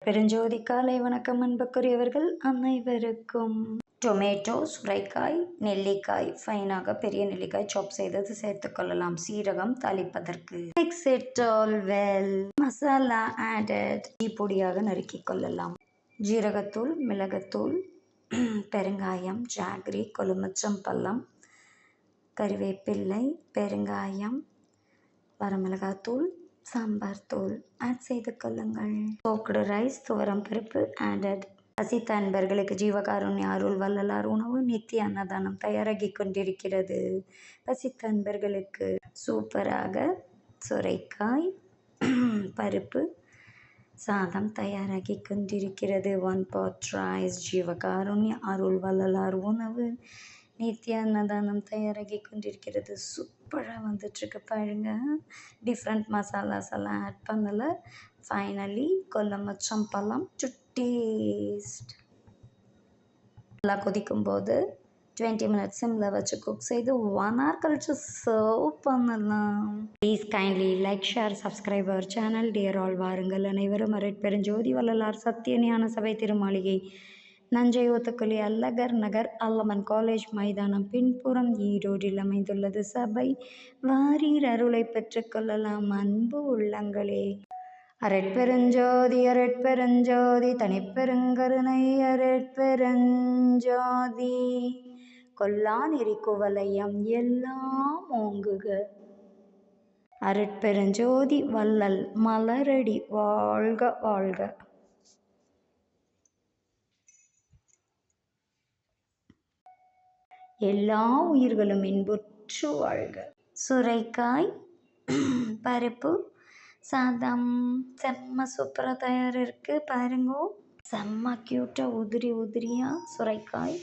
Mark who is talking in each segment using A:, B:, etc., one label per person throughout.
A: பெருஞ்சோதி காலை வணக்கம் அன்புக்குரியவர்கள் அனைவருக்கும். டொமேட்டோ, சுரைக்காய், நெல்லிக்காய் ஃபைனாக பெரிய நெல்லிக்காய் சாப் செய்தது சேர்த்துக்கொள்ளலாம். சீரகம் தாளிப்பதற்கு. Mix it all well. Masala added. டீ பொடியாக நறுக்கிக் கொள்ளலாம். ஜீரகத்தூள், மிளகுத்தூள், பெருங்காயம், ஜாகரி, கொழுமிச்சம்பழம், கறிவேப்பிள்ளை, பெருங்காயம், வரமிளகாத்தூள், சாம்பார் தூள் ஆட் செய்து கொள்ளுங்கள். சோக்டு ரைஸ், துவரம் பருப்பு ஆடட். பசித்த அன்பர்களுக்கு ஜீவகாருண்ய அருள் வள்ளலார் உணவு நித்திய அன்னதானம் தயாராகி கொண்டிருக்கிறது. பசித்த அன்பர்களுக்கு சூப்பராக சுரைக்காய் பருப்பு சாதம் தயாராகி கொண்டிருக்கிறது. 1 pot ரைஸ், ஜீவகாருண்ய அருள் வள்ளலார் உணவு நித்திய அன்னதானம் தயாராகி கொண்டிருக்கிறது. சூப்பராக வந்துட்டுருக்கு பாருங்க. டிஃப்ரெண்ட் மசாலாஸ் எல்லாம் ஆட் பண்ணலை. ஃபைனலி கொழுமிச்சம்பழம் டு டேஸ்ட். நல்லா கொதிக்கும் போது 20 minutes சிம்மில் வச்சு குக் செய்து 1 hour கழிச்சு சர்வ் பண்ணலாம். Please kindly like, share, subscribe our channel. Dear all வாருங்கள் அனைவரும் அருட்பெருஞ்சோதி வள்ளலார் சத்தியஞான சபை திருமாளிகை, நஞ்சை ஊத்துக்குழி, அல்லகர் நகர், அல்லமன் காலேஜ் மைதானம் பின்புறம், ஈரோடில் அமைந்துள்ளது சபை. வாரீர் அருளை பெற்றுக்கொள்ளலாம் அன்பு உள்ளங்களே. அரட்பெருஞ்சோதி அரட்பெருஞ்சோதி தனிப்பெருங்கருணை அரட்பெருஞ்சோதி கொல்லா நெறி குவலயம் எல்லாம் ஓங்குக. அரட்பெருஞ்சோதி வள்ளல் மலரடி வாழ்க வாழ்க. எல்லா உயிர்களும் இன்புற்று வாழ்க. சுரைக்காய் பருப்பு சாதம் செம்ம சூப்பராக தயார் இருக்குது பாருங்க. செம்ம க்யூட்டாக உதிரியாக சுரைக்காய்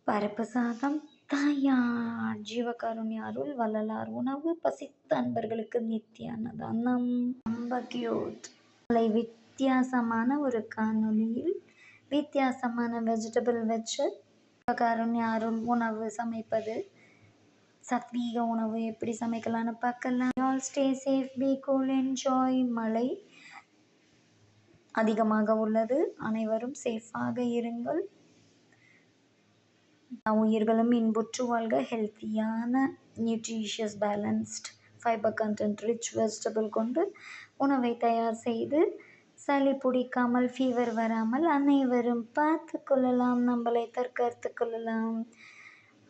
A: பருப்பு சாதம் தயார். ஜீவகாருண்ய அருள் வள்ளலார் உணவு பசித்த அன்பர்களுக்கு நித்திய அன்னதானம். ரொம்ப க்யூட். வித்தியாசமான ஒரு காணொலியில் வித்தியாசமான வெஜிடபிள் வச்சு ஜீவகாருண்ய அருள் உணவு சமைப்பது, சத்வீக உணவு எப்படி சமைக்கலான்னு பார்க்கலாம். All stay safe, be cool, enjoy. மழை அதிகமாக உள்ளது. அனைவரும் சேஃபாக இருங்கள். உயிர்களும் இன்புற்று வாழ்க. ஹெல்த்தியான nutritious balanced fibre content rich vegetable கொண்டு உணவை தயார் செய்து சளி பிடிக்காமல் ஃபீவர் வராமல் அனைவரும் பார்த்து கொள்ளலாம். நம்மளை தற்காத்து கொள்ளலாம்.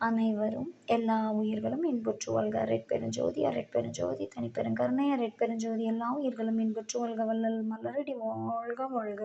A: அனைவரும் எல்லா உயிர்களும் இன்புற்று வாழ்க. அரட்பெருஞ்சோதி அரட்பெருஞ்சோதி தனிப்பெருங்கருணை அரட்பெருஞ்சோதி எல்லா உயிர்களும் இன்புற்று வாழ்க. வள்ளல் மலரடி வாழ்க வாழ்க.